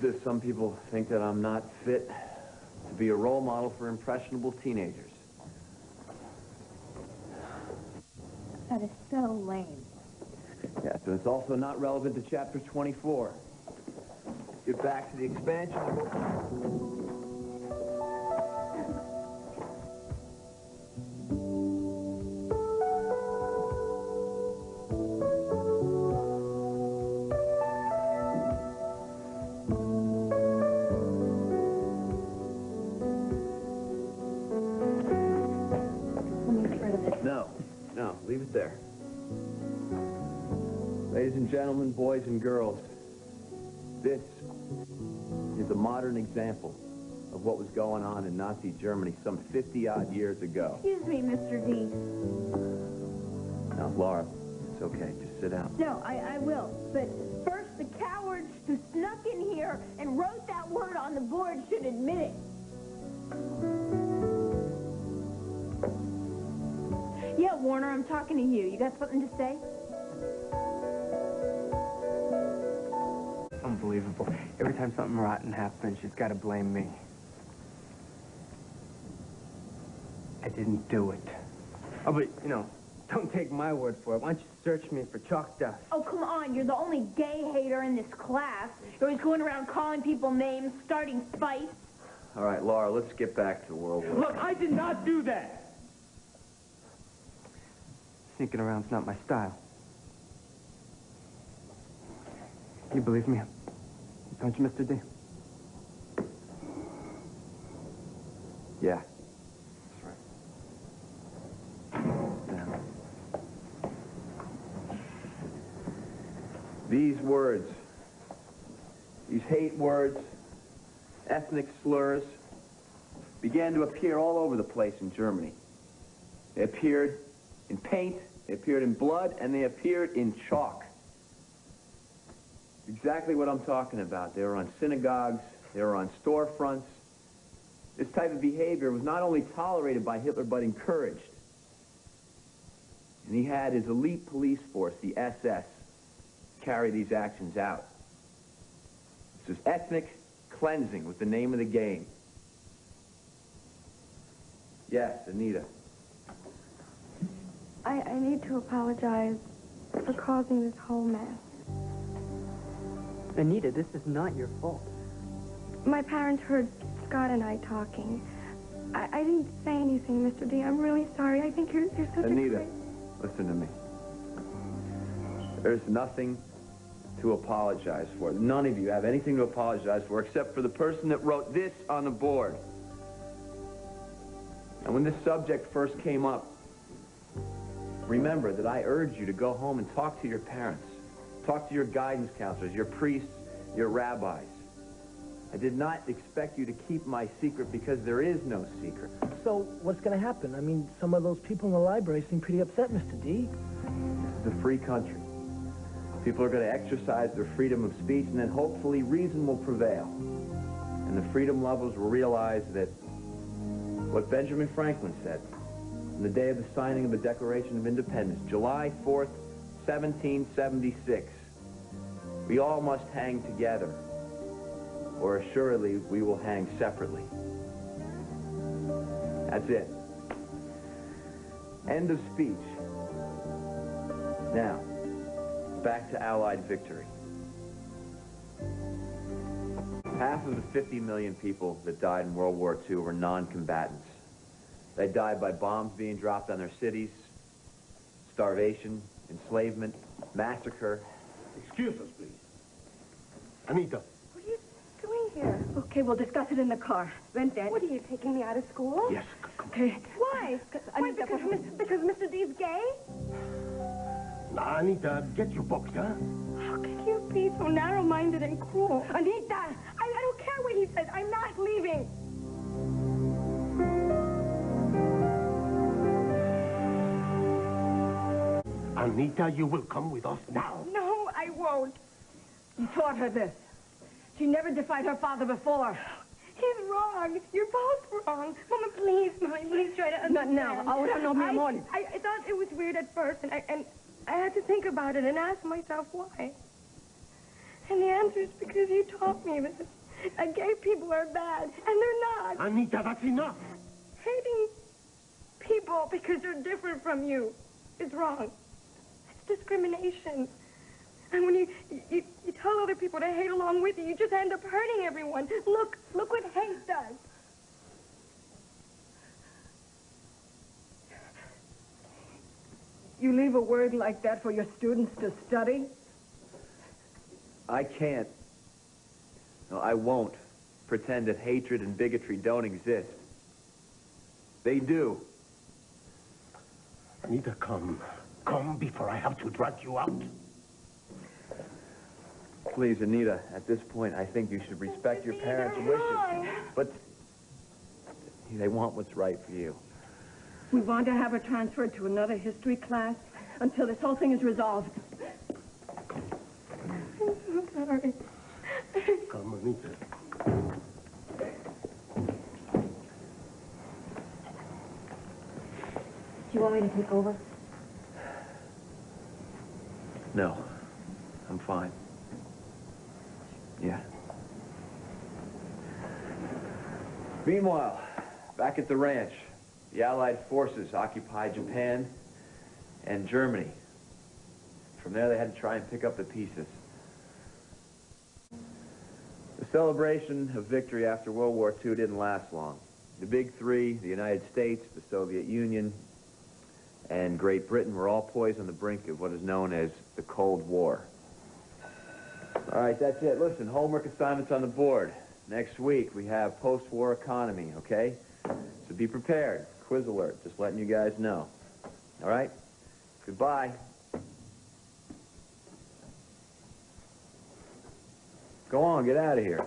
this. Some people think that I'm not fit to be a role model for impressionable teenagers. That is so lame. Yes, and it's also not relevant to chapter 24. Get back to the expansion. No, leave it there. Ladies and gentlemen, boys and girls, this is a modern example of what was going on in Nazi Germany some 50-odd years ago. Excuse me, Mr. D. Now, Laura, it's okay. Just sit down. No, I will. But first, the cowards who snuck in here and wrote that word on the board should admit it. Yeah, Warner, I'm talking to you. You got something to say? Unbelievable. Every time something rotten happens, she's got to blame me. I didn't do it. Oh, but, you know, don't take my word for it. Why don't you search me for chalk dust? Oh, come on. You're the only gay hater in this class. You're always going around calling people names, starting fights. All right, Laura, let's get back to World War. Look, I did not do that. Sneaking around's not my style. You believe me, don't you, Mr. D? Yeah, that's right. Now, these words, these hate words, ethnic slurs, began to appear all over the place in Germany. They appeared in paint, they appeared in blood, and they appeared in chalk. Exactly what I'm talking about. They were on synagogues, they were on storefronts. This type of behavior was not only tolerated by Hitler, but encouraged. And he had his elite police force, the SS, carry these actions out. This was ethnic cleansing was the name of the game. Yes, Anita. I need to apologize for causing this whole mess. Anita, this is not your fault. My parents heard Scott and I talking. I didn't say anything, Mr. D. I'm really sorry. I think you're such Anita, a great... listen to me. There's nothing to apologize for. None of you have anything to apologize for except for the person that wrote this on the board. And when this subject first came up, remember that I urged you to go home and talk to your parents. Talk to your guidance counselors, your priests, your rabbis. I did not expect you to keep my secret because there is no secret. So, what's going to happen? I mean, some of those people in the library seem pretty upset, Mr. D. This is a free country. People are going to exercise their freedom of speech, and then hopefully reason will prevail. And the freedom lovers will realize that what Benjamin Franklin said on the day of the signing of the Declaration of Independence, July 4th, 1776, we all must hang together, or assuredly we will hang separately. That's it. End of speech. Now, back to Allied victory. Half of the 50 million people that died in World War II were non-combatants. They died by bombs being dropped on their cities, starvation, enslavement, massacre. Excuse us, please. Anita. What are you doing here? Okay, we'll discuss it in the car. Vent, Dad. What, are you taking me out of school? Yes, come. Okay. Why? Why, because Mr. D's gay? Now, Anita, get your books, huh? How can you be so narrow-minded and cruel? Anita! I don't care what he says. I'm not leaving. Anita, you will come with us now. No, I won't. You taught her this. She never defied her father before. He's wrong. You're both wrong. Mama, please, Mommy, please try to understand. No, ahora no, mi amor. I thought it was weird at first, and I had to think about it and ask myself why. And the answer is because you taught me this. That gay people are bad, and they're not. Anita, that's enough. Hating people because they're different from you is wrong. It's discrimination. And when you tell other people to hate along with you, you just end up hurting everyone. Look what hate does. You leave a word like that for your students to study? I can't. No, I won't pretend that hatred and bigotry don't exist. They do. Anita, come. Come before I have to drag you out. Please, Anita, at this point, I think you should respect your parents' wishes. But they want what's right for you. We want to have her transferred to another history class until this whole thing is resolved. I'm sorry. Come, Anita. Do you want me to take over? No, I'm fine. Yeah. Meanwhile, back at the ranch, the Allied forces occupied Japan and Germany. From there, they had to try and pick up the pieces. The celebration of victory after World War II didn't last long. The big three, the United States, the Soviet Union, and Great Britain were all poised on the brink of what is known as the Cold War. All right, that's it. Listen, homework assignments on the board. Next week, we have post-war economy, okay? So be prepared. Quiz alert, just letting you guys know. All right? Goodbye. Go on, get out of here.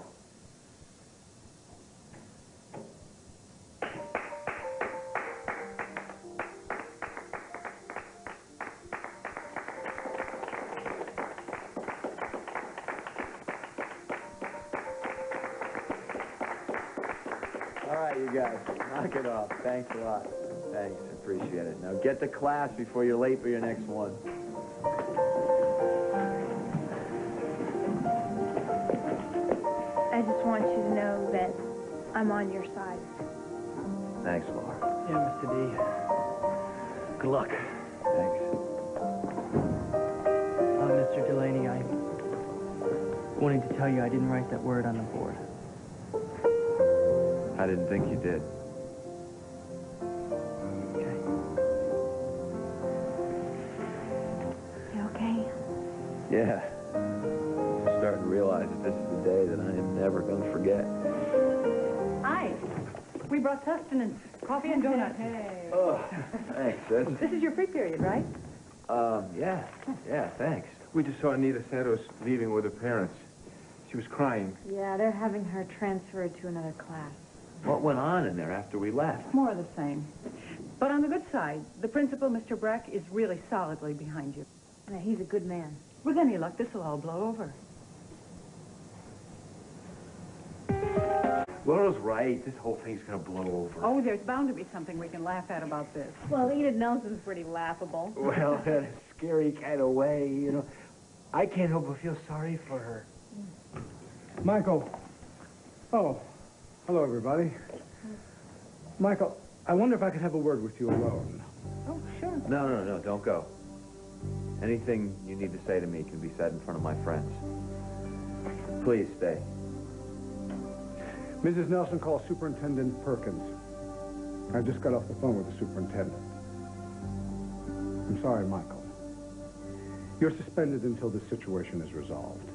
All right, you guys, knock it off. Thanks a lot. Thanks, appreciate it. Now get to class before you're late for your next one. I just want you to know that I'm on your side. Thanks, Laura. Yeah, Mr. D. Good luck. Thanks. Mr. Delaney, I wanted to tell you I didn't write that word on the board. I didn't think you did. Okay. You okay? Yeah. I'm starting to realize that this is the day that I am never going to forget. Hi. We brought sustenance. Coffee and donuts. Hey. Oh, thanks, sis. This is your free period, right? Yeah, thanks. We just saw Anita Santos leaving with her parents. She was crying. Yeah, they're having her transferred to another class. What went on in there after we left? More of the same. But on the good side, the principal, Mr. Breck, is really solidly behind you. Yeah, he's a good man. With any luck, this will all blow over. Laura's right. This whole thing's gonna blow over. Oh, there's bound to be something we can laugh at about this. Well, Enid Nelson's pretty laughable. Well, in a scary kind of way, you know. I can't help but feel sorry for her. Michael. Oh, hello, everybody. Michael, I wonder if I could have a word with you alone. Oh, sure. No, don't go. Anything you need to say to me can be said in front of my friends. Please stay. Mrs. Nelson calls Superintendent Perkins. I just got off the phone with the superintendent. I'm sorry, Michael. You're suspended until this situation is resolved.